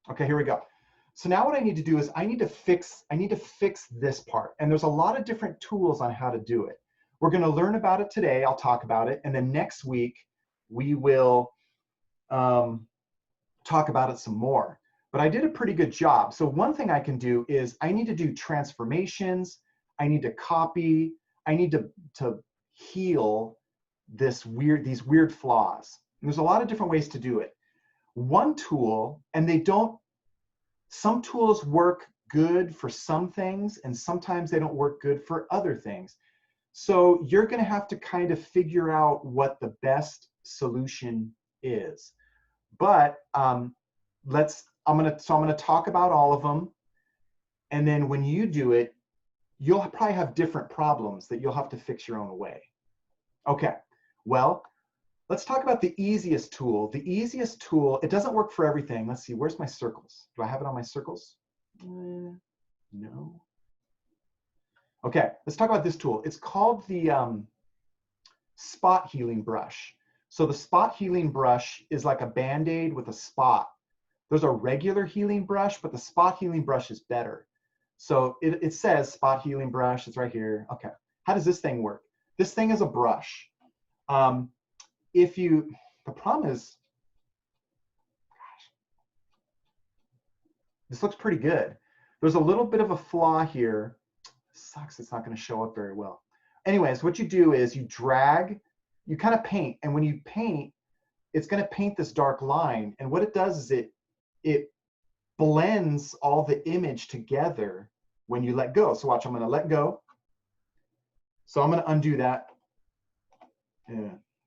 Okay, here we go. So now what I need to do is I need to fix this part. And there's a lot of different tools on how to do it. We're going to learn about it today. I'll talk about it. And then next week, we will talk about it some more. But I did a pretty good job. So one thing I can do is I need to do transformations. I need to copy. I need to heal these weird flaws. And there's a lot of different ways to do it. One tool, and some tools work good for some things, and sometimes they don't work good for other things. So you're going to have to kind of figure out what the best solution is. But I'm going to talk about all of them, and then when you do it, you'll probably have different problems that you'll have to fix your own way. Okay, well, let's talk about the easiest tool. The easiest tool, it doesn't work for everything. Let's see, where's my circles? Do I have it on my circles? No. Okay, let's talk about this tool. It's called the spot healing brush. So the spot healing brush is like a Band-Aid with a spot. There's a regular healing brush, but the spot healing brush is better. So it says spot healing brush, it's right here. Okay, how does this thing work? This thing is a brush. The problem is, gosh, this looks pretty good. There's a little bit of a flaw here. Sucks, it's not going to show up very well. Anyways, what you do is you drag, you kind of paint, and when you paint, it's going to paint this dark line. And what it does is it blends all the image together when you let go. So watch, I'm going to let go. So I'm going to undo that.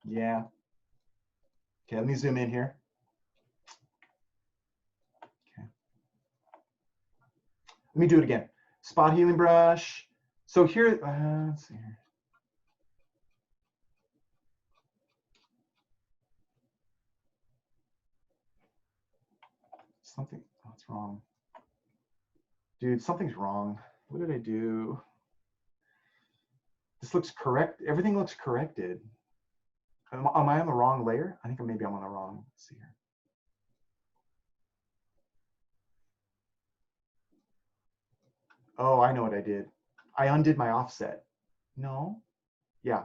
Yeah. Okay, let me zoom in here. Okay. Let me do it again. Spot healing brush. So here, let's see here. What's wrong? Dude, something's wrong. What did I do? This looks correct. Everything looks corrected. Am I on the wrong layer? I think maybe I'm on the wrong. Let's see here. Oh, I know what I did. I undid my offset. No. Yeah.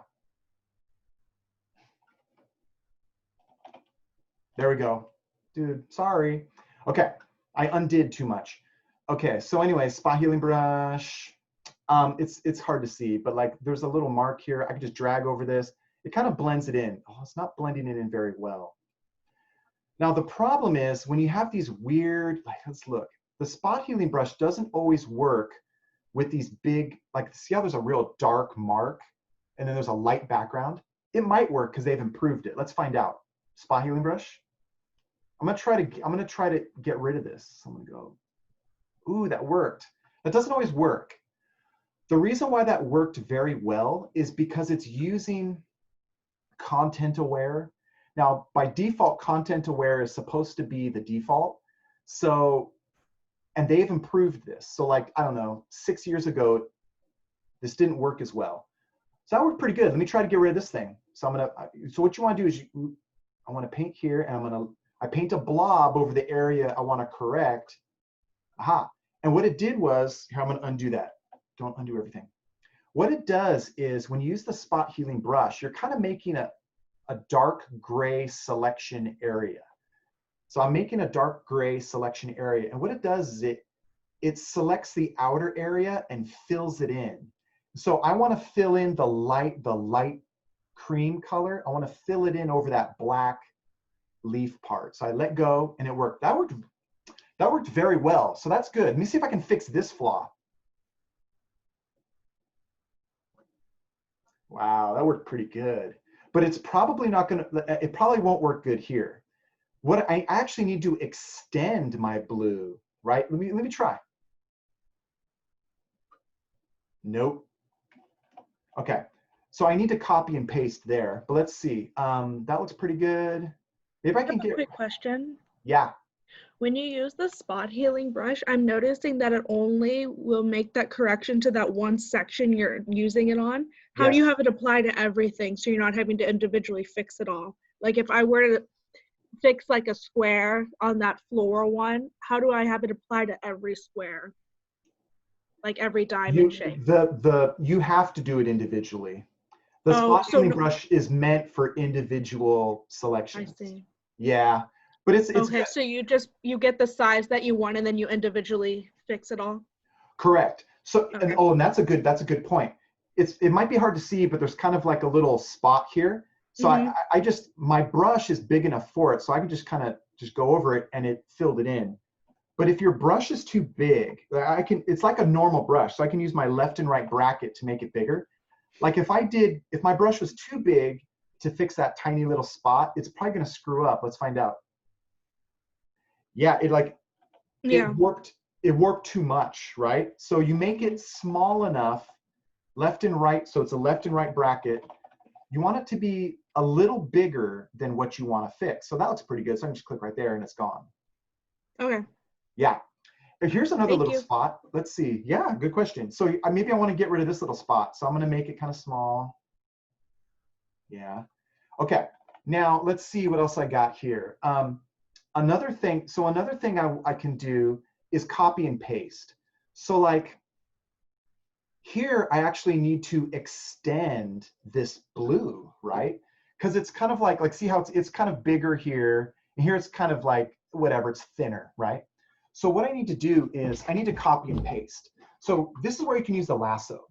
There we go. Dude, sorry. Okay, I undid too much. Okay, so anyway, spot healing brush. It's hard to see, but like there's a little mark here. I can just drag over this. It kind of blends it in. Oh, it's not blending it in very well. Now the problem is when you have these weird, like let's look. The spot healing brush doesn't always work with these big, like see how there's a real dark mark and then there's a light background? It might work because they've improved it. Let's find out. Spot healing brush. I'm gonna try to get rid of this. So I'm gonna go, ooh, that worked. That doesn't always work. The reason why that worked very well is because it's using content aware. Now, by default, content aware is supposed to be the default. So, and they've improved this. So like, I don't know, 6 years ago, this didn't work as well. So that worked pretty good. Let me try to get rid of this thing. So so what you wanna do is, I wanna paint here and I paint a blob over the area I wanna correct. Aha, and what it did was, here I'm gonna undo that. Don't undo everything. What it does is when you use the spot healing brush, you're kind of making a dark gray selection area. So I'm making a dark gray selection area. And what it does is it selects the outer area and fills it in. So I want to fill in the light cream color. I want to fill it in over that black leaf part. So I let go and it worked. That worked very well. So that's good. Let me see if I can fix this flaw. Wow, that worked pretty good. But it's probably not gonna, it probably won't work good here. What I actually need to extend my blue, right? Let me try. Nope. Okay, so I need to copy and paste there, but let's see. That looks pretty good. Maybe I can get. Quick question. Yeah. When you use the spot healing brush, I'm noticing that it only will make that correction to that one section you're using it on. How do you have it apply to everything so you're not having to individually fix it all? Like if I were to fix like a square on that floral one, how do I have it apply to every square? Like every diamond shape? You have to do it individually. The Oh, spot so healing no, brush is meant for individual I selections. see. Yeah, but it's Okay, good. so you get the size that you want and then you individually fix it all? Correct. So, and Okay. oh, and that's a good point. It might be hard to see, but there's kind of like a little spot here. So Mm-hmm. I just, my brush is big enough for it, so I can just kind of just go over it and it filled it in. But if your brush is too big, it's like a normal brush, so I can use my left and right bracket to make it bigger. Like if my brush was too big to fix that tiny little spot, it's probably gonna screw up. Let's find out. Yeah, Yeah. it warped too much, right? So you make it small enough, left and right, so it's a left and right bracket. You want it to be a little bigger than what you want to fix. So that looks pretty good. So I can just click right there and it's gone. Okay. Yeah. Here's another Thank little you. spot. Let's see. Yeah, good question. So maybe I want to get rid of this little spot. So I'm going to make it kind of small. Yeah. Okay. Now let's see what else I got here. Another thing I can do is copy and paste. So like here, I actually need to extend this blue, right? Because it's kind of like see how it's kind of bigger here, and here it's kind of like whatever, it's thinner, right? So what I need to do is I need to copy and paste. So this is where you can use the lasso.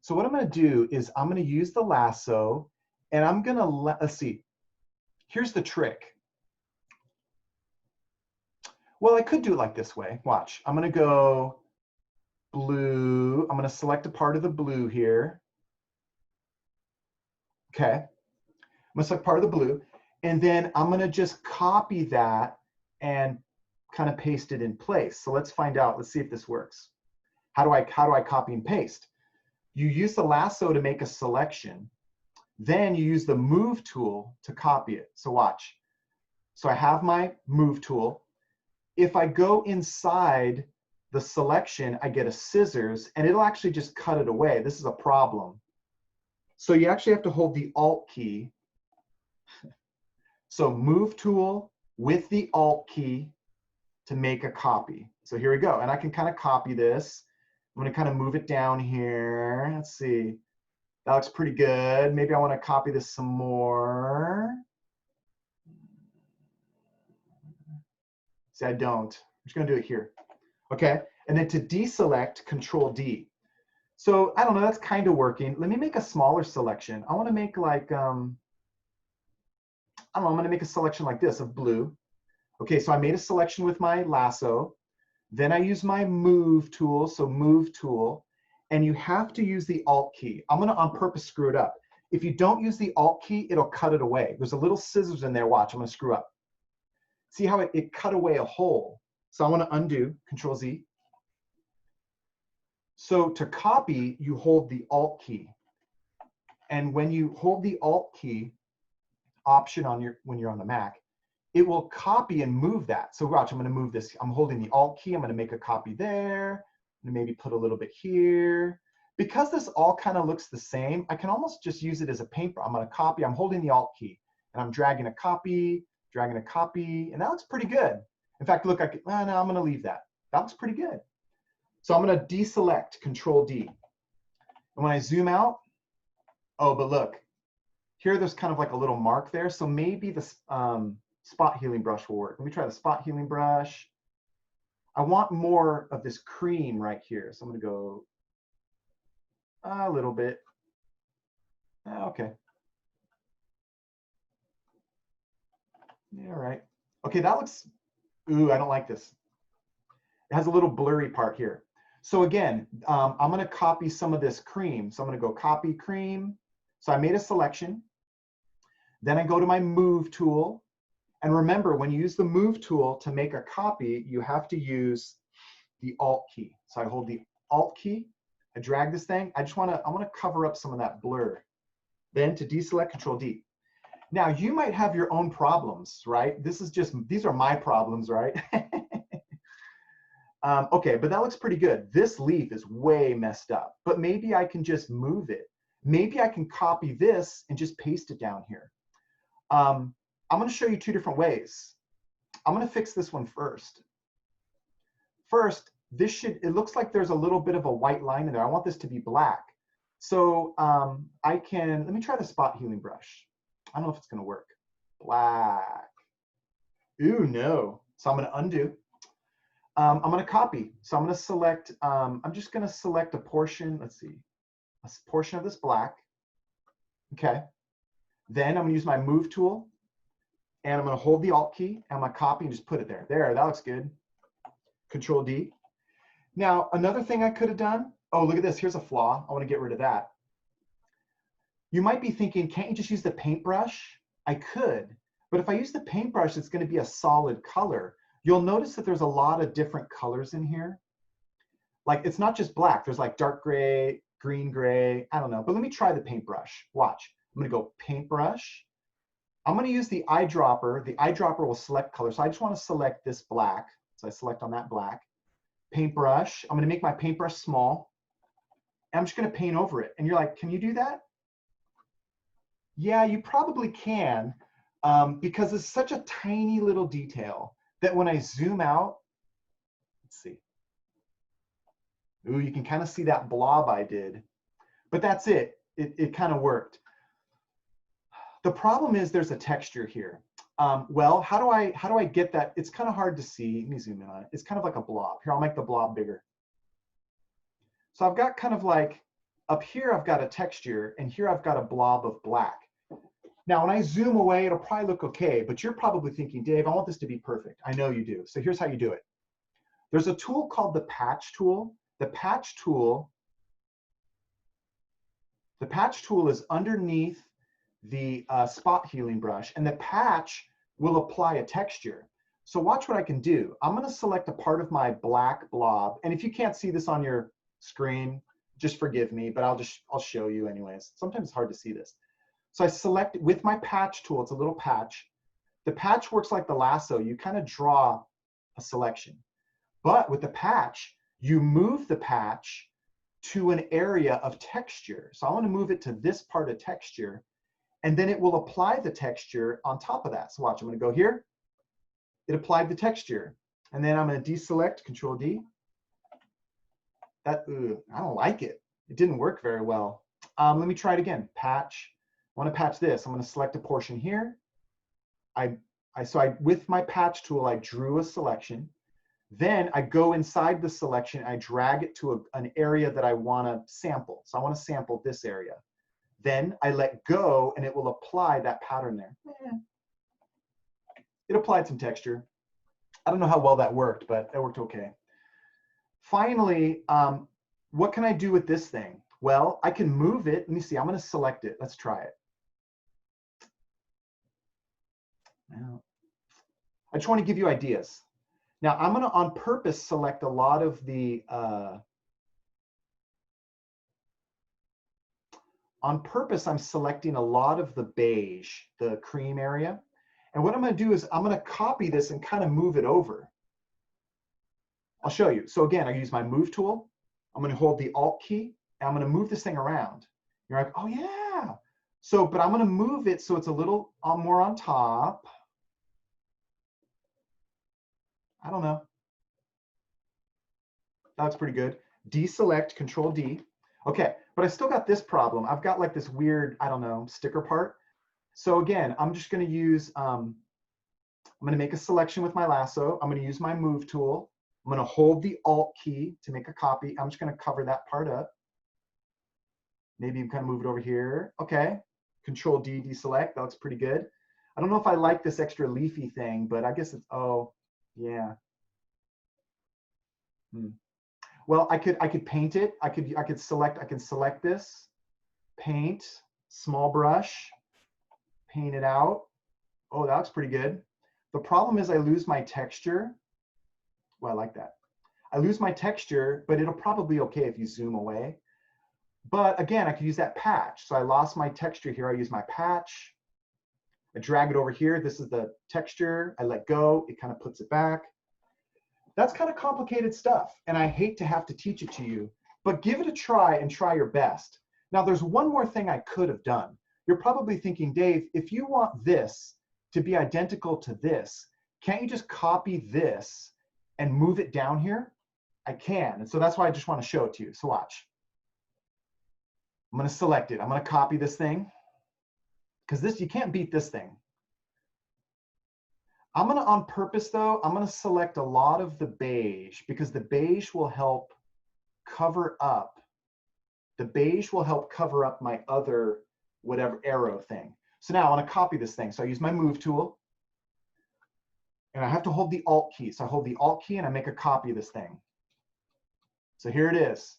So what I'm going to do is I'm going to use the lasso, and I'm going to let's see. Here's the trick. Well, I could do it like this way. Watch. I'm going to go blue. I'm going to select a part of the blue here. Okay. I'm going to select part of the blue. And then I'm going to just copy that and kind of paste it in place. So let's find out. Let's see if this works. How do I copy and paste? You use the lasso to make a selection. Then you use the move tool to copy it. So watch. So I have my move tool. If I go inside the selection, I get a scissors and it'll actually just cut it away. This is a problem. So you actually have to hold the Alt key. So move tool with the Alt key to make a copy. So here we go. And I can kind of copy this. I'm going to kind of move it down here. Let's see. That looks pretty good. Maybe I want to copy this some more. See, I don't. I'm just going to do it here. Okay. And then to deselect, Control D. So I don't know, that's kind of working. Let me make a smaller selection. I want to make like, I don't know, I'm going to make a selection like this of blue. Okay, so I made a selection with my lasso. Then I use my move tool, so move tool. And you have to use the Alt key. I'm going to on purpose screw it up. If you don't use the Alt key, it'll cut it away. There's a little scissors in there. Watch, I'm going to screw up. See how it cut away a hole. So I want to undo, Control Z. So to copy, you hold the Alt key. And when you hold the Alt key, Option on when you're on the Mac, it will copy and move that. So watch, I'm going to move this. I'm holding the Alt key. I'm going to make a copy there. And maybe put a little bit here. Because this all kind of looks the same, I can almost just use it as a paintbrush. I'm going to copy. I'm holding the Alt key. And I'm dragging a copy, and that looks pretty good. In fact, look, no, I'm going to leave that. That looks pretty good. So I'm going to deselect, Control D. And when I zoom out, oh, but look, here there's kind of like a little mark there. So maybe the spot healing brush will work. Let me try the spot healing brush. I want more of this cream right here. So I'm going to go a little bit. Okay. Yeah, all right. Okay, that looks, ooh, I don't like this. It has a little blurry part here. So again, I'm going to copy some of this cream. So I'm going to go copy cream. So I made a selection. Then I go to my move tool. And remember, when you use the move tool to make a copy, you have to use the Alt key. So I hold the Alt key. I drag this thing. I want to cover up some of that blur. Then to deselect, Control D. Now you might have your own problems, right? These are my problems, right? Okay, but that looks pretty good. This leaf is way messed up, but maybe I can just move it. Maybe I can copy this and just paste it down here. I'm going to show you two different ways. I'm going to fix this one first. First, it looks like there's a little bit of a white line in there. I want this to be black. So let me try the spot healing brush. I don't know if it's going to work. Black. Ooh, no. So I'm going to undo. I'm going to copy. So I'm going to select, I'm just going to select a portion, let's see, a portion of this black. Okay. Then I'm going to use my move tool, and I'm going to hold the Alt key, and I'm going to copy and just put it there. There, that looks good. Control D. Now, another thing I could have done, oh, look at this. Here's a flaw. I want to get rid of that. You might be thinking, can't you just use the paintbrush? I could, but if I use the paintbrush, it's going to be a solid color. You'll notice that there's a lot of different colors in here. Like, it's not just black. There's like dark gray, green gray, I don't know. But let me try the paintbrush. Watch. I'm going to go paintbrush. I'm going to use the eyedropper. The eyedropper will select color. So I just want to select this black. So I select on that black. Paintbrush. I'm going to make my paintbrush small. And I'm just going to paint over it. And you're like, can you do that? Yeah, you probably can, because it's such a tiny little detail that when I zoom out, let's see. Ooh, you can kind of see that blob I did. But that's it. It kind of worked. The problem is there's a texture here. Well, how do I get that? It's kind of hard to see. Let me zoom in on it. It's kind of like a blob. Here, I'll make the blob bigger. So I've got kind of like, up here I've got a texture, and here I've got a blob of black. Now, when I zoom away, it'll probably look okay, but you're probably thinking, Dave, I want this to be perfect. I know you do. So here's how you do it. There's a tool called the patch tool. The patch tool is underneath the spot healing brush, and the patch will apply a texture. So watch what I can do. I'm going to select a part of my black blob, and if you can't see this on your screen, just forgive me, but I'll show you anyways. Sometimes it's hard to see this. So I select with my patch tool. It's a little patch. The patch works like the lasso. You kind of draw a selection, but with the patch, you move the patch to an area of texture. So I want to move it to this part of texture, and then it will apply the texture on top of that. So watch, I'm going to go here. It applied the texture, and then I'm going to deselect, Control D. I don't like it. It didn't work very well. Let me try it again. Patch. I want to patch this. I'm going to select a portion here. With my patch tool, I drew a selection. Then I go inside the selection. I drag it to an area that I want to sample. So I want to sample this area. Then I let go, and it will apply that pattern there. It applied some texture. I don't know how well that worked, but it worked okay. Finally, what can I do with this thing? Well, I can move it. Let me see. I'm going to select it. Let's try it. Now, I just want to give you ideas. Now, I'm going to, on purpose, select a lot of the, on purpose, I'm selecting a lot of the beige, the cream area. And what I'm going to do is I'm going to copy this and kind of move it over. I'll show you. So again, I use my move tool. I'm going to hold the Alt key, and I'm going to move this thing around. You're like, oh yeah. So, but I'm going to move it so it's a little more on top. I don't know. That looks pretty good. Deselect, Control D. Okay, but I still got this problem. I've got like this weird, I don't know, sticker part. So again, I'm just going to use, I'm going to make a selection with my lasso. I'm going to use my move tool. I'm going to hold the Alt key to make a copy. I'm just going to cover that part up. Maybe you kind of move it over here. Okay, Control D, deselect. That looks pretty good. I don't know if I like this extra leafy thing, but I guess it's, oh, yeah. Well, I could paint it. I can select this, paint, small brush, paint it out. Oh, that looks pretty good. The problem is I lose my texture. Well, I like that. I lose my texture, but it'll probably be okay if you zoom away. But again, I could use that patch. So I lost my texture here. I use my patch. I drag it over here. This is the texture. I let go. It kind of puts it back. That's kind of complicated stuff, and I hate to have to teach it to you, but give it a try and try your best. Now, there's one more thing I could have done. You're probably thinking, Dave, if you want this, to be identical to this, can't you just copy this and move it down here? I can, and so that's why I just want to show it to you. So watch. I'm going to select it. I'm going to copy this thing, because this, you can't beat this thing. I'm going to, on purpose though, I'm going to select a lot of the beige, because the beige will help cover up. The beige will help cover up my other whatever arrow thing. So now I want to copy this thing. So I use my move tool, and I have to hold the Alt key. So I hold the Alt key and I make a copy of this thing. So here it is.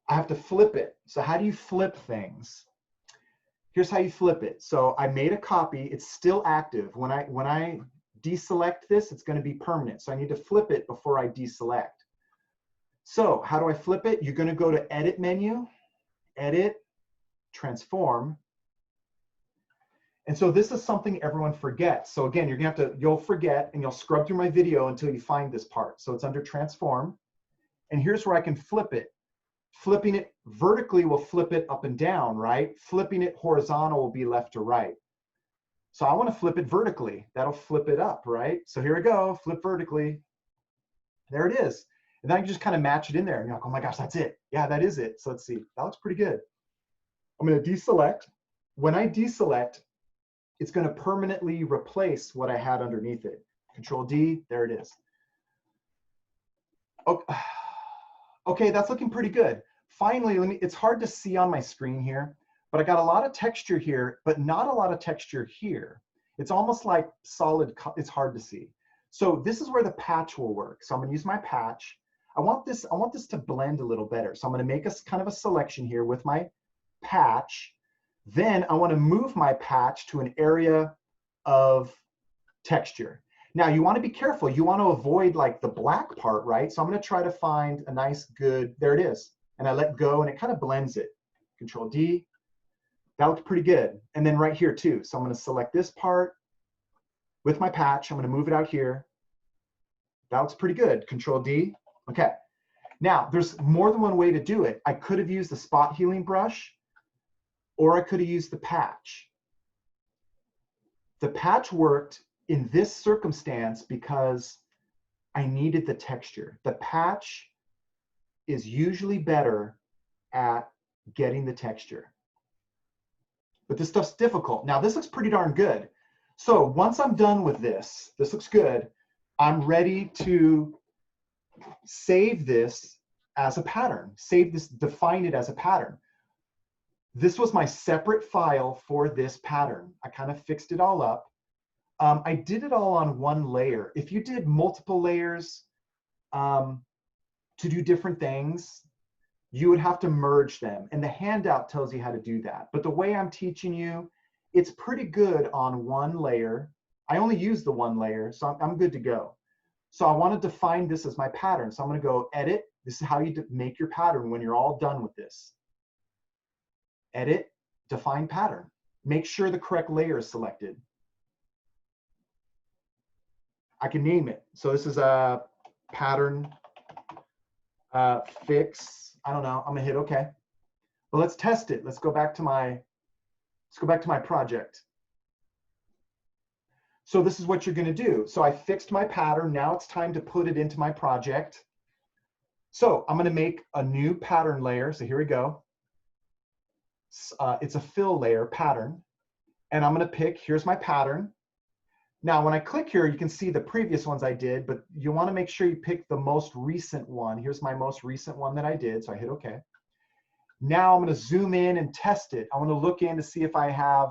I have to flip it. So how do you flip things? Here's how you flip it. So I made a copy. It's still active. When I deselect this, it's going to be permanent. So I need to flip it before I deselect. So how do I flip it? You're going to go to Edit menu, Edit, Transform. And so this is something everyone forgets. So again, you're going to have to, you'll forget, and you'll scrub through my video until you find this part. So it's under Transform. And here's where I can flip it. Flipping it vertically will flip it up and down, right? Flipping it horizontal will be left to right. So I want to flip it vertically. That'll flip it up, right? So here we go, flip vertically. There it is. And then I can just kind of match it in there. And you're like, oh my gosh, that's it. Yeah, that is it. So let's see. That looks pretty good. I'm going to deselect. When I deselect, it's going to permanently replace what I had underneath it. Control D, there it is. Okay, that's looking pretty good. Finally, it's hard to see on my screen here, but I got a lot of texture here, but not a lot of texture here. It's almost like solid, it's hard to see. So this is where the patch will work. So I'm going to use my patch. I want this to blend a little better. So I'm going to make a kind of a selection here with my patch. Then I want to move my patch to an area of texture. Now you want to be careful. You want to avoid like the black part, right? So I'm going to try to find a nice good, there it is. And I let go and it kind of blends it. Control D. That looks pretty good. And then right here too. So I'm going to select this part with my patch. I'm going to move it out here. That looks pretty good. Control D. Okay. Now there's more than one way to do it. I could have used the spot healing brush, or I could have used the patch. The patch worked in this circumstance because I needed the texture. The patch is usually better at getting the texture. But this stuff's difficult. Now this looks pretty darn good. So once I'm done with this, this looks good, I'm ready to save this as a pattern. Save this, define it as a pattern. This was my separate file for this pattern. I kind of fixed it all up. I did it all on one layer. If you did multiple layers to do different things, you would have to merge them. And the handout tells you how to do that. But the way I'm teaching you, it's pretty good on one layer. I only use the one layer, so I'm good to go. So I want to define this as my pattern. So I'm going to go Edit. This is how you make your pattern when you're all done with this. Edit, Define Pattern. Make sure the correct layer is selected. I can name it. So this is a pattern fix. I don't know. I'm gonna hit OK. Well, let's test it. Let's go back to my project. So this is what you're gonna do. So I fixed my pattern. Now it's time to put it into my project. So I'm gonna make a new pattern layer. So here we go. It's a fill layer pattern. And I'm gonna pick, here's my pattern. Now, when I click here, you can see the previous ones I did, but you want to make sure you pick the most recent one. Here's my most recent one that I did, so I hit OK. Now I'm going to zoom in and test it. I want to look in to see if I have,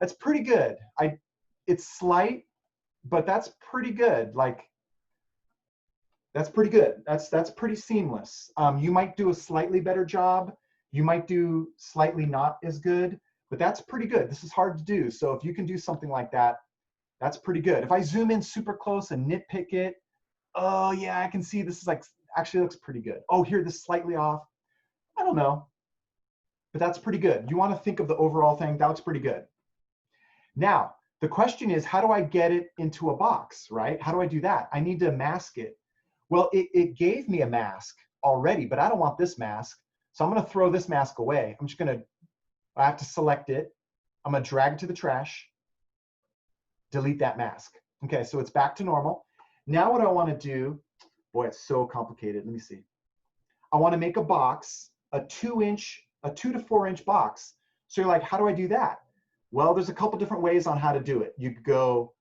that's pretty good. It's slight, but that's pretty good. Like, that's pretty good. That's pretty seamless. You might do a slightly better job. You might do slightly not as good, but that's pretty good. This is hard to do. So if you can do something like that, that's pretty good. If I zoom in super close and nitpick it, oh yeah, I can see this is like, actually looks pretty good. Oh, here, this is slightly off. I don't know, but that's pretty good. You want to think of the overall thing, that looks pretty good. Now, the question is, how do I get it into a box, right? How do I do that? I need to mask it. Well, it gave me a mask already, but I don't want this mask. So I'm going to throw this mask away. I have to select it. I'm going to drag it to the trash. delete that mask. Okay, so it's back to normal. Now what I want to do, boy, it's so complicated. Let me see. I want to make a box, a 2 to 4 inch box. So you're like, how do I do that? Well, there's a couple different ways on how to do it. You could go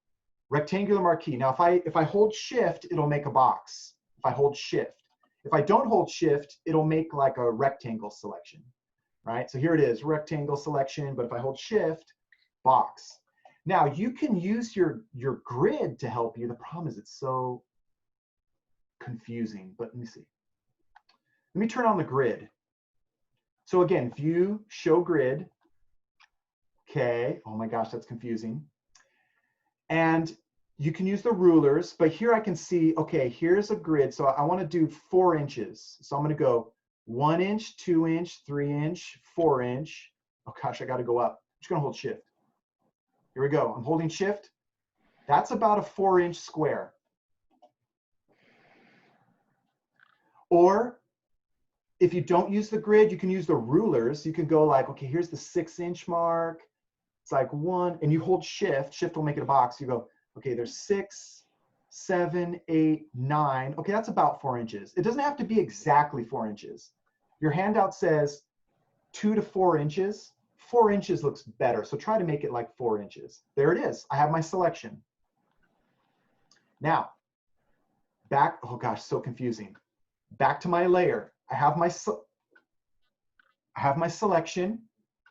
rectangular marquee. Now, if I hold shift, it'll make a box. If I hold shift. If I don't hold shift, it'll make like a rectangle selection, right? So here it is, rectangle selection, but if I hold shift, box. Now you can use your grid to help you. The problem is it's so confusing, but let me see. Let me turn on the grid. So again, view, show grid. Okay, oh my gosh, that's confusing. And you can use the rulers, but here I can see, okay, here's a grid. So I want to do 4 inches. So I'm going to go 1 inch, 2 inch, 3 inch, 4 inch. Oh gosh, I got to go up. I'm just going to hold shift. Here we go. I'm holding shift. That's about a 4 inch square. Or if you don't use the grid, you can use the rulers. You can go like, okay, here's the 6 inch mark. It's like 1, and you hold shift. Shift will make it a box. You go, okay, there's 6, 7, 8, 9. Okay, that's about 4 inches. It doesn't have to be exactly 4 inches. Your handout says 2 to 4 inches. 4 inches looks better, so try to make it like 4 inches. There it is. I have my selection. Now, back, oh gosh, so confusing. Back to my layer. I have my selection.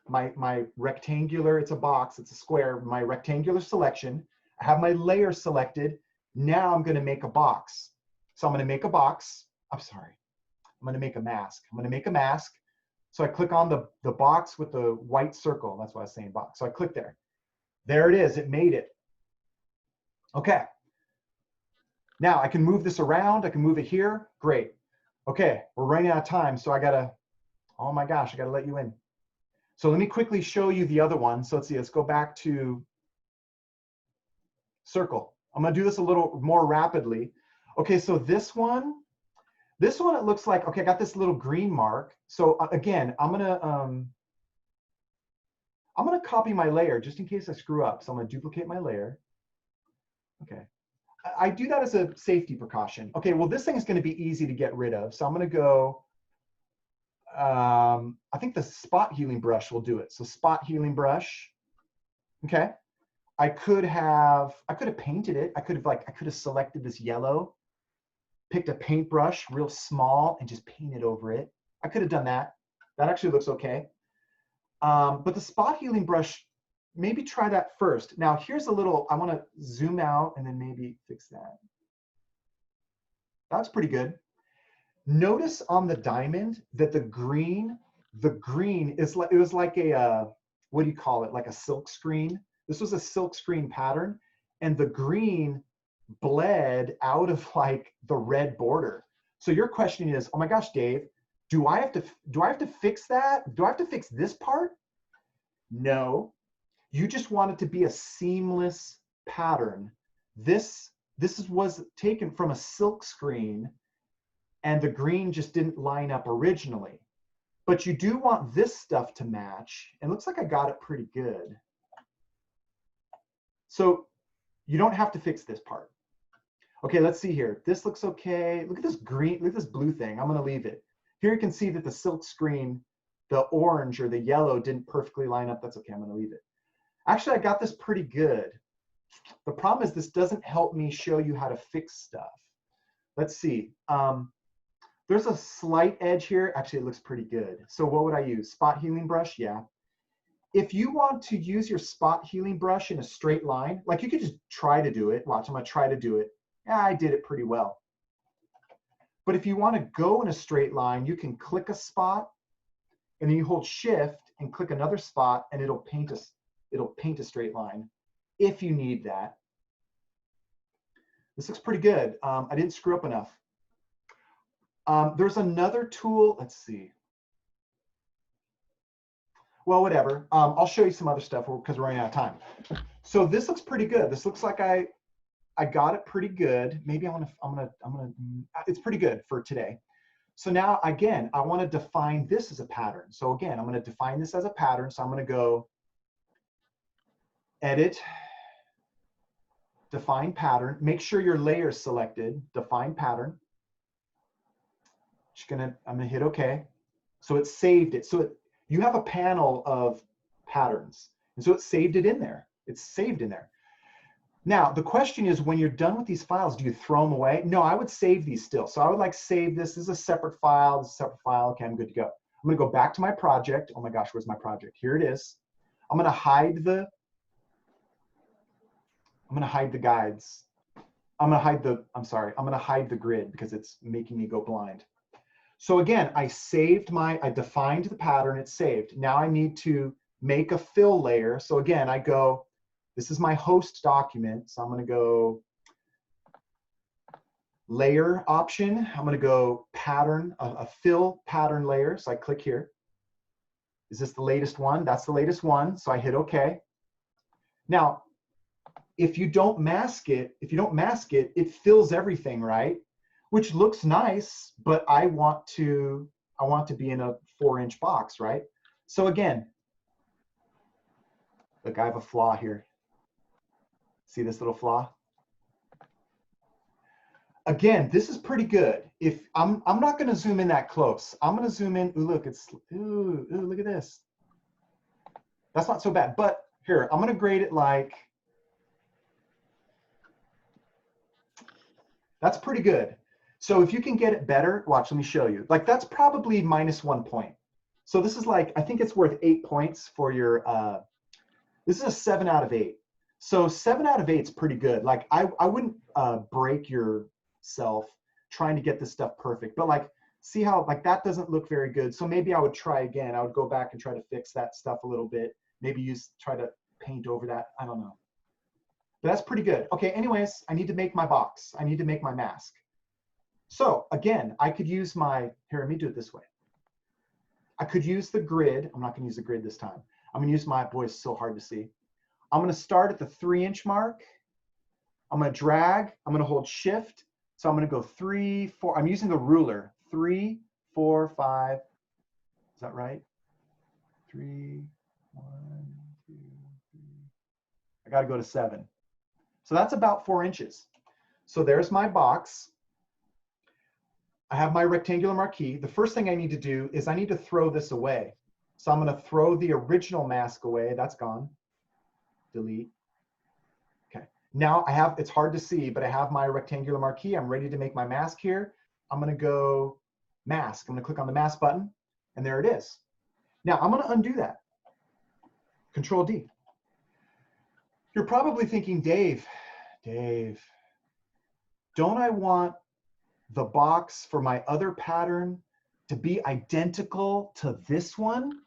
My rectangular, it's a box, it's a square, my rectangular selection. I have my layer selected. Now I'm going to make a box. So I'm going to make a box. I'm sorry. I'm going to make a mask. I'm going to make a mask. So I click on the box with the white circle. That's why I was saying box. So I click there. There it is. It made it. Okay. Now I can move this around. I can move it here. Great. Okay. We're running out of time. So I got to, oh my gosh, I got to let you in. So let me quickly show you the other one. So let's see, let's go back to circle. I'm going to do this a little more rapidly. Okay, so this one, it looks like, okay, I got this little green mark. So again, I'm going to copy my layer just in case I screw up. So I'm going to duplicate my layer. Okay. I do that as a safety precaution. Okay, well, this thing is going to be easy to get rid of. So I'm going to go, I think the spot healing brush will do it. So spot healing brush. Okay. I could have painted it. I could have selected this yellow, picked a paintbrush real small and just painted over it. I could have done that. That actually looks okay. But the spot healing brush, maybe try that first. Now here's a little, I want to zoom out and then maybe fix that. That's pretty good. Notice on the diamond that the green is like, it was like a, what do you call it? Like a silk screen. This was a silk screen pattern, and the green bled out of like the red border. So your question is, oh my gosh, Dave, do I have to fix that? Do I have to fix this part? No, you just want it to be a seamless pattern. This was taken from a silk screen, and the green just didn't line up originally. But you do want this stuff to match. And it looks like I got it pretty good. So you don't have to fix this part. Okay, let's see here. This looks okay. Look at this green, look at this blue thing. I'm gonna leave it. Here you can see that the silk screen, the orange or the yellow didn't perfectly line up. That's okay, I'm gonna leave it. Actually, I got this pretty good. The problem is this doesn't help me show you how to fix stuff. Let's see. There's a slight edge here. Actually, it looks pretty good. So what would I use? Spot healing brush? Yeah. If you want to use your spot healing brush in a straight line, like you could just try to do it. Watch, I'm gonna try to do it. Yeah, I did it pretty well. But if you want to go in a straight line, you can click a spot and then you hold shift and click another spot and it'll paint a straight line if you need that. This looks pretty good. I didn't screw up enough. There's another tool. Let's see. Well, whatever. I'll show you some other stuff because we're running out of time. So this looks pretty good. This looks like I got it pretty good. Maybe it's pretty good for today. So now again, I want to define this as a pattern. So again, I'm going to define this as a pattern. So I'm going to go edit, define pattern. Make sure your layer is selected, define pattern. I'm gonna hit OK. So it saved it. So you have a panel of patterns. And so it saved it in there. It's saved in there. Now, the question is, when you're done with these files, do you throw them away? No, I would save these still. So I would like save this. This is a separate file. This is a separate file. Okay, I'm good to go. I'm gonna go back to my project. Oh my gosh, where's my project? Here it is. I'm gonna hide the guides. I'm gonna hide the grid because it's making me go blind. So again, I defined the pattern, it's saved. Now I need to make a fill layer. So again, this is my host document. So I'm gonna go layer option. I'm gonna go pattern, a fill pattern layer. So I click here. Is this the latest one? That's the latest one. So I hit OK. Now, if you don't mask it, it fills everything, right? Which looks nice, but I want to be in a 4-inch box, right? So again, look, I have a flaw here. See this little flaw? Again, this is pretty good. If I'm not going to zoom in that close. I'm going to zoom in. Ooh, look, look at this. That's not so bad. But here, I'm going to grade it like. That's pretty good. So if you can get it better, watch, let me show you. Like that's probably -1 point. So this is like, I think it's worth 8 points for your, this is a 7 out of 8. So 7 out of 8 is pretty good. Like I wouldn't break yourself trying to get this stuff perfect, but like, see how like that doesn't look very good. So maybe I would try again. I would go back and try to fix that stuff a little bit. Maybe try to paint over that. I don't know. But that's pretty good. Okay, anyways, I need to make my box. I need to make my mask. So again, I could use here, let me do it this way. I could use the grid. I'm not gonna use the grid this time. I'm gonna use boy, it's so hard to see. I'm gonna start at the 3-inch mark. I'm gonna drag, I'm gonna hold shift. So I'm gonna go 3, 4, I'm using the ruler. 3, 4, 5, is that right? 3, 1, 2, 3. I gotta go to 7. So that's about 4 inches. So there's my box. I have my rectangular marquee. The first thing I need to do is I need to throw this away. So I'm going to throw the original mask away. That's gone. Delete. Okay. Now it's hard to see, but I have my rectangular marquee. I'm ready to make my mask here. I'm going to go mask. I'm going to click on the mask button, and there it is. Now I'm going to undo that. Control D. You're probably thinking, Dave, don't I want the box for my other pattern to be identical to this one?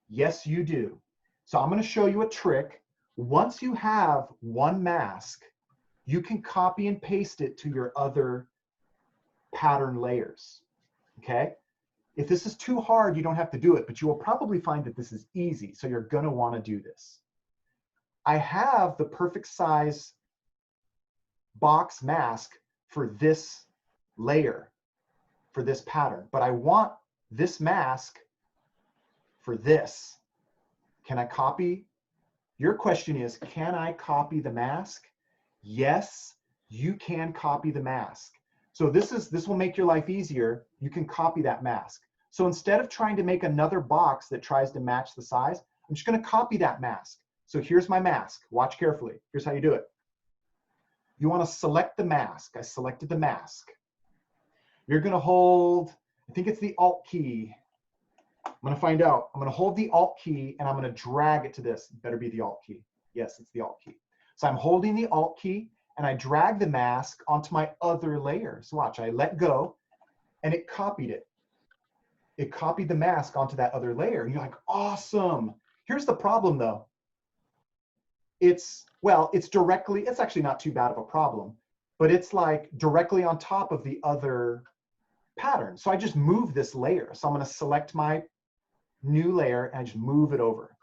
Yes, you do. So I'm going to show you a trick. Once you have one mask, you can copy and paste it to your other pattern layers. Okay? If this is too hard, you don't have to do it, but you will probably find that this is easy. So you're going to want to do this. I have the perfect size box mask for this layer, for this pattern, but I want this mask for this. Can I copy? Your question is, can I copy the mask? Yes, you can copy the mask. So this will make your life easier. You can copy that mask. So instead of trying to make another box that tries to match the size, I'm just going to copy that mask. So here's my mask. Watch carefully. Here's how you do it. You want to select the mask. I selected the mask. You're going to hold, I think it's the Alt key. I'm going to find out. I'm going to hold the Alt key and I'm going to drag it to this. It better be the Alt key. Yes, it's the Alt key. So I'm holding the Alt key and I drag the mask onto my other layer. So watch, I let go and it copied it. It copied the mask onto that other layer. And you're like, awesome. Here's the problem though. It's actually not too bad of a problem, but it's like directly on top of the other pattern. So I just move this layer. So I'm going to select my new layer and I just move it over.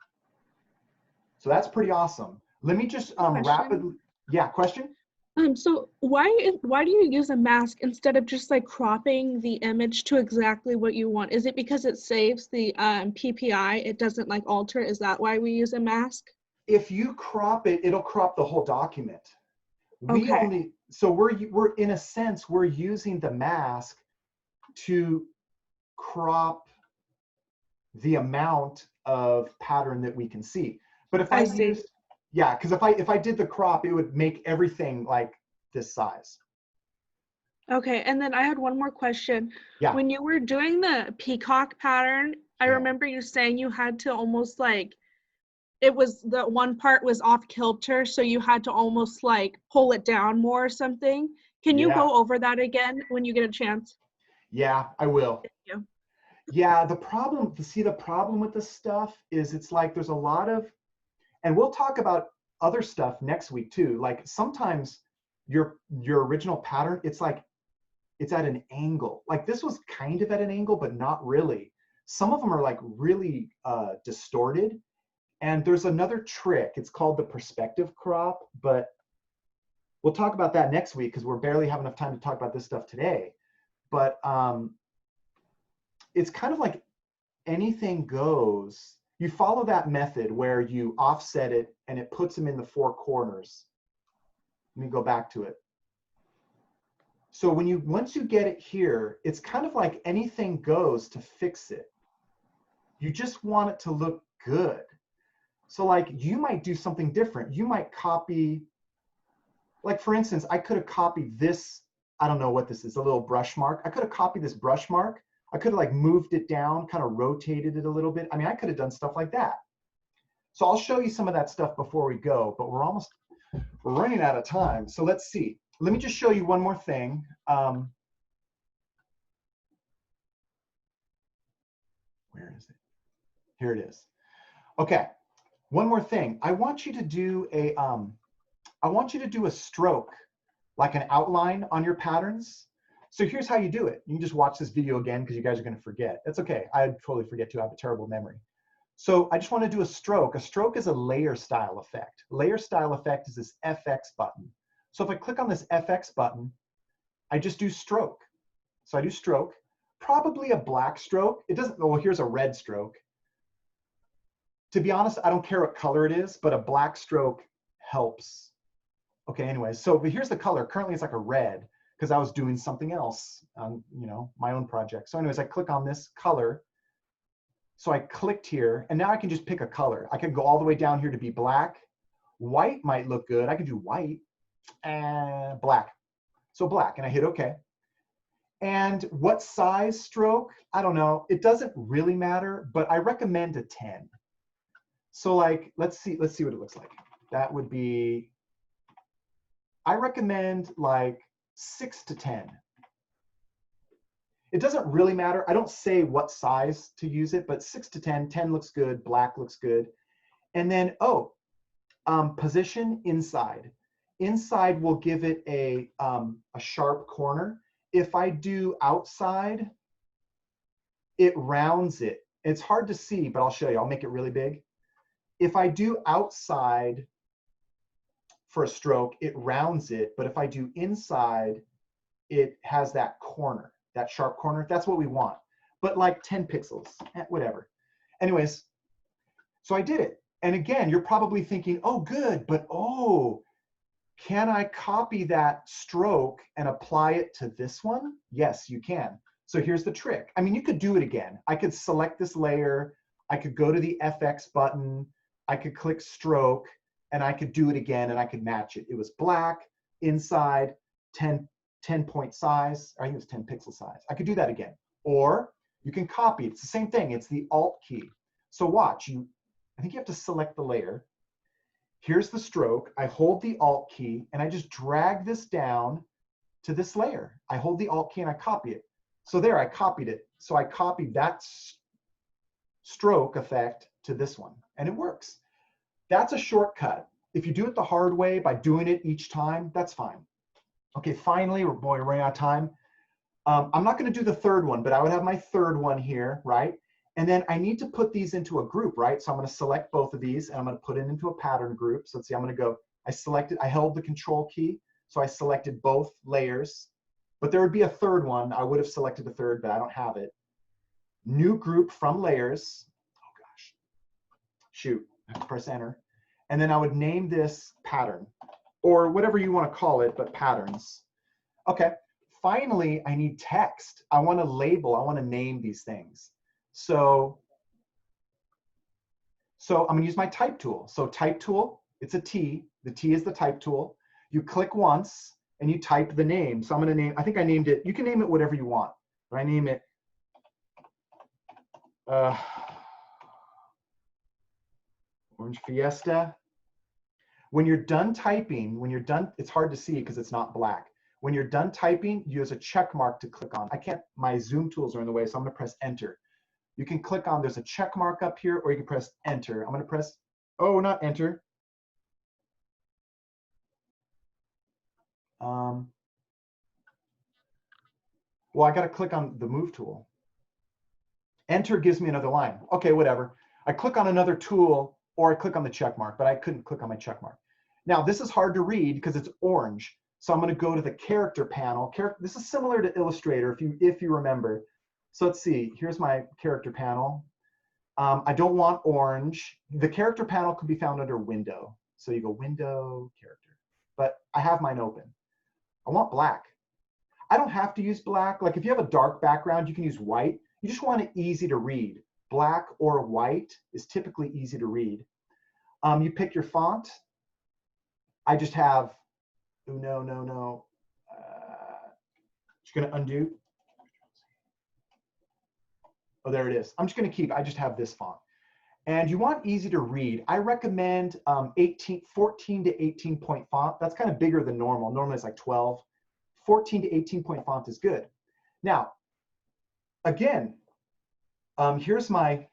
So that's pretty awesome. Let me just rapidly, yeah, question? So why do you use a mask instead of just like cropping the image to exactly what you want? Is it because it saves the PPI? It doesn't like alter. Is that why we use a mask? If you crop it, it'll crop the whole document. Okay. So we're in a sense, we're using the mask to crop the amount of pattern that we can see. But if I I see. used, yeah, because if I did the crop, it would make everything like this size. Okay, and then I had one more question. Yeah, When you were doing the peacock pattern, I yeah, remember you saying you had to almost like, it was the one part was off kilter, so you had to almost like pull it down more or something. Can you yeah, go over that again when you get a chance? yeah, I will. Yeah. Yeah, the problem with this stuff is it's like there's a lot of, and we'll talk about other stuff next week too. Like sometimes your original pattern, it's like it's at an angle. Like this was kind of at an angle, but not really. Some of them are like really distorted. And there's another trick. It's called the perspective crop, but we'll talk about that next week because we're barely have enough time to talk about this stuff today. But it's kind of like anything goes. You follow that method where you offset it and it puts them in the four corners. Let me go back to it. So once you get it here, it's kind of like anything goes to fix it. You just want it to look good. So like you might do something different. You might copy, like for instance, I could have copied this, I don't know what this is, a little brush mark. I could have copied this brush mark. I could have like moved it down, kind of rotated it a little bit. I mean, I could have done stuff like that. So I'll show you some of that stuff before we go, but we're running out of time. So let's see. Let me just show you one more thing. Where is it? Here it is. Okay, one more thing. I want you to do a stroke, like an outline on your patterns. So here's how you do it. You can just watch this video again because you guys are going to forget. That's okay. I totally forget too. I have a terrible memory. So I just want to do a stroke. A stroke is a layer style effect. Layer style effect is this FX button. So if I click on this FX button, I just do stroke. So I do stroke, probably a black stroke. It doesn't, well, here's a red stroke. To be honest, I don't care what color it is, but a black stroke helps. Okay, anyway, so but here's the color. Currently it's like a red because I was doing something else on, my own project. So anyways, I click on this color. So I clicked here and now I can just pick a color. I can go all the way down here to be black. White might look good. I could do white and black. So black, and I hit OK. And what size stroke? I don't know. It doesn't really matter, but I recommend a 10. So like, let's see what it looks like. That would be, I recommend like 6 to 10. It doesn't really matter. I don't say what size to use it, but 6 to 10, 10 looks good, black looks good. And then, position inside. Inside will give it a sharp corner. If I do outside, it rounds it. It's hard to see, but I'll show you. I'll make it really big. If I do outside for a stroke, it rounds it. But if I do inside, it has that corner, that sharp corner. That's what we want. But like 10 pixels, whatever. Anyways, so I did it. And again, you're probably thinking, oh, good, but can I copy that stroke and apply it to this one? Yes, you can. So here's the trick. I mean, you could do it again. I could select this layer. I could go to the FX button. I could click stroke and I could do it again and I could match it. It was black, inside, 10 point size. I think it was 10 pixel size. I could do that again. Or you can copy. It's the same thing. It's the Alt key. So watch. I think you have to select the layer. Here's the stroke. I hold the Alt key and I just drag this down to this layer. I hold the Alt key and I copy it. So there, I copied it. So I copied that stroke effect to this one, and it works. That's a shortcut. If you do it the hard way by doing it each time, that's fine. Okay, finally, we're running out of time. I'm not going to do the third one, but I would have my third one here, right? And then I need to put these into a group, right? So I'm going to select both of these and I'm going to put it into a pattern group. So let's see, I'm going to go, I held the control key. So I selected both layers, but there would be a third one. I would have selected a third, but I don't have it. New group from layers. Oh gosh, shoot, I have to press enter. And then I would name this pattern. or whatever you want to call it, but patterns. Okay, finally, I need text. I want to label, I want to name these things. So I'm going to use my type tool. So type tool, it's a T. The T is the type tool. You click once and you type the name. So I'm going to name, I think I named it, you can name it whatever you want. But I name it Orange Fiesta. When you're done typing, when you're done, it's hard to see because it's not black. When you're done typing, you use a check mark to click on. I can't, my zoom tools are in the way, so I'm going to press enter. You can click on, there's a check mark up here, or you can press enter. I'm going to press, oh, not enter. Well, I got to click on the move tool. Enter gives me another line. Okay, whatever. I click on another tool, or I click on the check mark, but I couldn't click on my check mark. Now, this is hard to read because it's orange. So I'm going to go to the character panel. This is similar to Illustrator, if you remember. So let's see. Here's my character panel. I don't want orange. The character panel can be found under Window. So you go Window, Character. But I have mine open. I want black. I don't have to use black. Like if you have a dark background, you can use white. You just want it easy to read. Black or white is typically easy to read. You pick your font. I just have, oh, no. Just going to undo. Oh, there it is. I'm just going to keep, I just have this font. And you want easy to read. I recommend 14 to 18 point font. That's kind of bigger than normal. Normally it's like 12. 14 to 18 point font is good. Now, again, here's my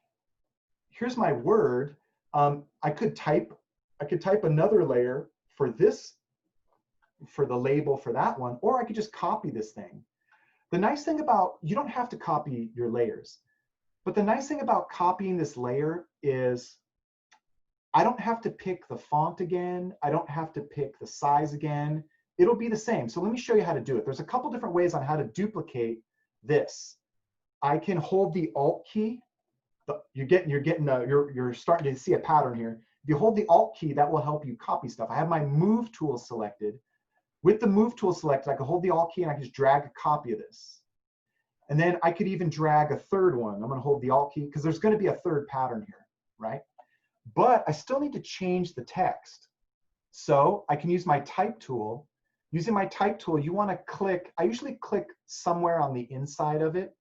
word. I could type another layer for this, for the label for that one, or I could just copy this thing. The nice thing about, you don't have to copy your layers, but the nice thing about copying this layer is I don't have to pick the font again. I don't have to pick the size again. It'll be the same. So let me show you how to do it. There's a couple different ways on how to duplicate this. I can hold the Alt key. You're starting to see a pattern here. If you hold the Alt key, that will help you copy stuff. I have my Move tool selected. With the Move tool selected, I can hold the Alt key and I can just drag a copy of this. And then I could even drag a third one. I'm going to hold the Alt key because there's going to be a third pattern here, right? But I still need to change the text. So I can use my Type tool. Using my Type tool, you want to click, I usually click somewhere on the inside of it.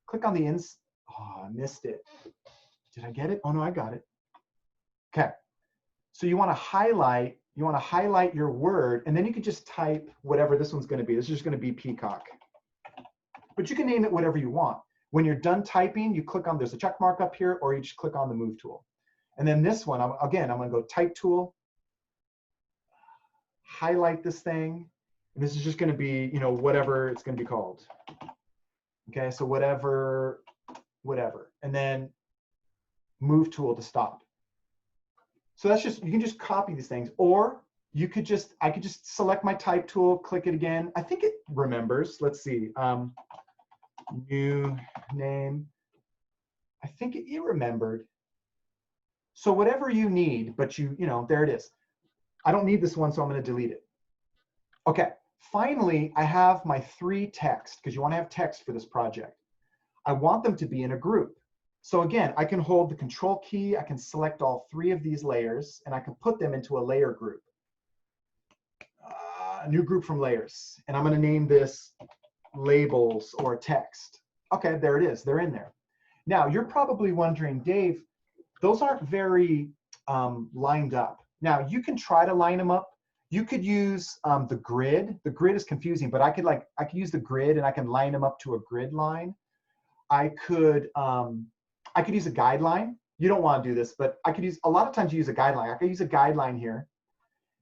Click on the inside. Oh, I missed it. Did I get it? Oh no, I got it. Okay. So you want to highlight your word, and then you can just type whatever this one's going to be. This is just going to be peacock. But you can name it whatever you want. When you're done typing, you click on, there's a check mark up here, or you just click on the Move tool. And then this one, I'm going to go Type tool, highlight this thing, and this is just going to be, whatever it's going to be called. Okay, so whatever, and then Move tool to stop. So that's just, you can just copy these things, or you could just, I could just select my Type tool, click it again. I think it remembers. Let's see. New name. I think it remembered. So whatever you need, but there it is. I don't need this one, so I'm going to delete it. Okay. Finally, I have my 3 text, because you want to have text for this project. I want them to be in a group. So again, I can hold the Control key, I can select all 3 of these layers, and I can put them into a layer group. A new group from layers. And I'm going to name this labels or text. Okay, there it is. They're in there. Now, you're probably wondering, Dave, those aren't very lined up. Now, you can try to line them up. You could use the grid. The grid is confusing, but I could use the grid and I can line them up to a grid line. I could use a guideline. You don't want to do this, but I could use, a lot of times you use a guideline. I could use a guideline here.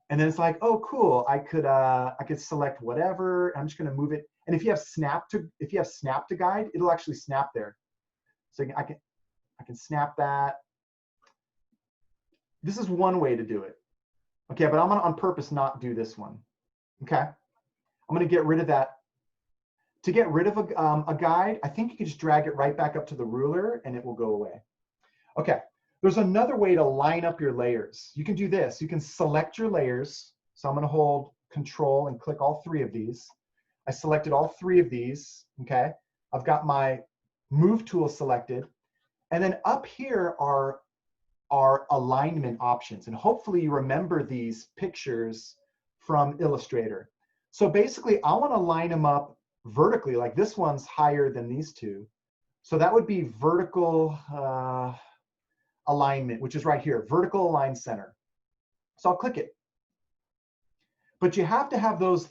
And then it's like, oh, cool. I could select whatever. I'm just going to move it. And if you have snap to guide, it'll actually snap there. So I can snap that. This is one way to do it. Okay, but I'm going to on purpose not do this one. Okay, I'm going to get rid of that. To get rid of a guide, I think you can just drag it right back up to the ruler and it will go away. Okay, there's another way to line up your layers. You can do this. You can select your layers. So I'm going to hold Control and click all three of these. I selected all three of these, okay? I've got my Move tool selected. And then up here are our alignment options. And hopefully you remember these pictures from Illustrator. So basically, I want to line them up vertically, like this one's higher than these two. So that would be vertical alignment, which is right here, vertical align center. So I'll click it. But you have to have those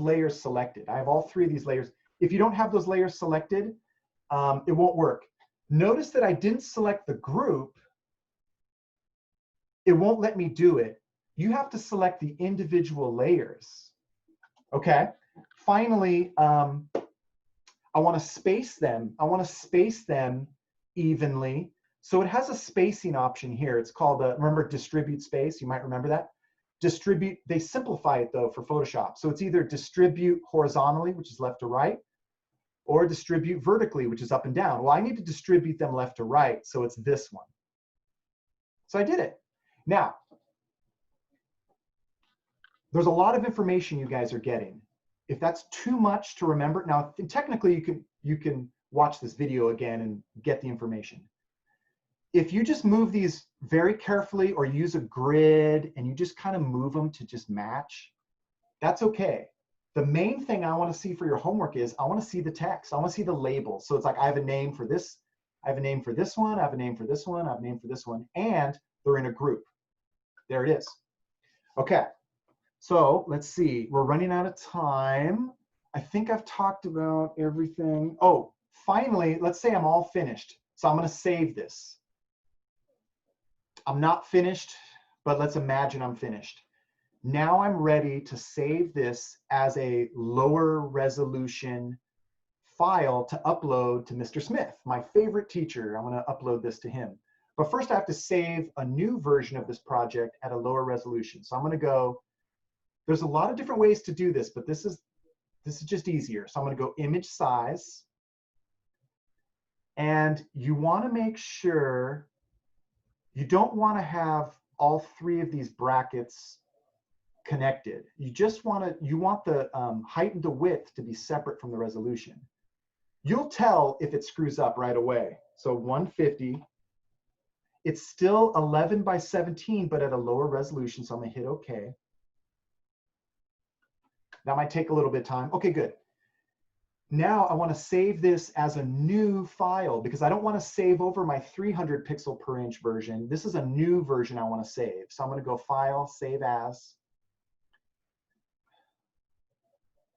layers selected. I have all three of these layers. If you don't have those layers selected, it won't work. Notice that I didn't select the group. It won't let me do it. You have to select the individual layers. Okay. Finally, I want to space them. I want to space them evenly. So it has a spacing option here. It's called, remember, distribute space. You might remember that. Distribute, they simplify it though for Photoshop. So it's either distribute horizontally, which is left to right, or distribute vertically, which is up and down. Well, I need to distribute them left to right, so it's this one. So I did it. Now, there's a lot of information you guys are getting. If that's too much to remember, now technically you can watch this video again and get the information. If you just move these very carefully or use a grid and you just kind of move them to just match, that's okay. The main thing I want to see for your homework is I want to see the text. I want to see the labels. So it's like I have a name for this, I have a name for this one, I have a name for this one, I have a name for this one, and they're in a group. There it is. Okay, so let's see. We're running out of time. I think I've talked about everything. Oh, finally, let's say I'm all finished. So I'm going to save this. I'm not finished, but let's imagine I'm finished. Now I'm ready to save this as a lower resolution file to upload to Mr. Smith, my favorite teacher. I want to upload this to him. But first I have to save a new version of this project at a lower resolution. So I'm going to go, there's a lot of different ways to do this, but this is just easier. So I'm going to go image size. And you want to make sure you don't want to have all three of these brackets connected. You just want the height and the width to be separate from the resolution. You'll tell if it screws up right away. So 150, it's still 11 by 17, but at a lower resolution. So I'm gonna hit OK. That might take a little bit of time. Okay, good. Now I want to save this as a new file because I don't want to save over my 300 pixel per inch version. This is a new version I want to save. So I'm going to go File, Save As.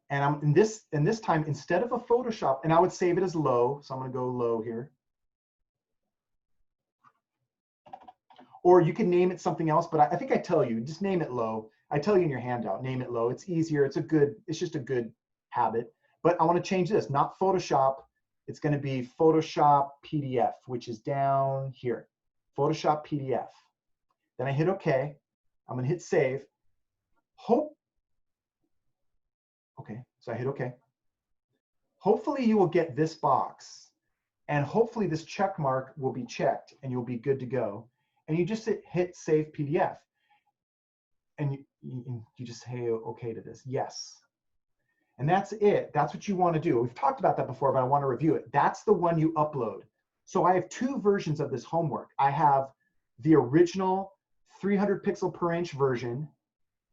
And I'm in this time, instead of a Photoshop, and I would save it as low. So I'm going to go low here. Or you can name it something else, but I think I tell you, just name it low. I tell you in your handout, name it low. It's easier. It's just a good habit. But I want to change this, not Photoshop. It's going to be Photoshop PDF, which is down here. Photoshop PDF. Then I hit OK. I'm going to hit save. Okay, so I hit OK. Hopefully you will get this box. And hopefully this check mark will be checked and you'll be good to go. And you just hit Save PDF. And you just say OK to this. Yes. And that's it. That's what you want to do. We've talked about that before, but I want to review it. That's the one you upload. So I have two versions of this homework. I have the original 300 pixel per inch version,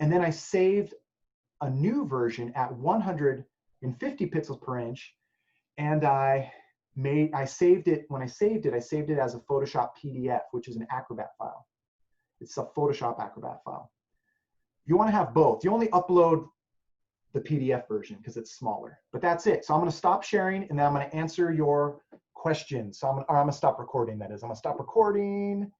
and then I saved a new version at 150 pixels per inch, and I saved it. When I saved it as a Photoshop PDF, which is an Acrobat file. It's a Photoshop Acrobat file. You want to have both. You only upload the PDF version because it's smaller, but that's it. So I'm going to stop sharing and then I'm going to answer your questions. So I'm going to stop recording. That is, I'm going to stop recording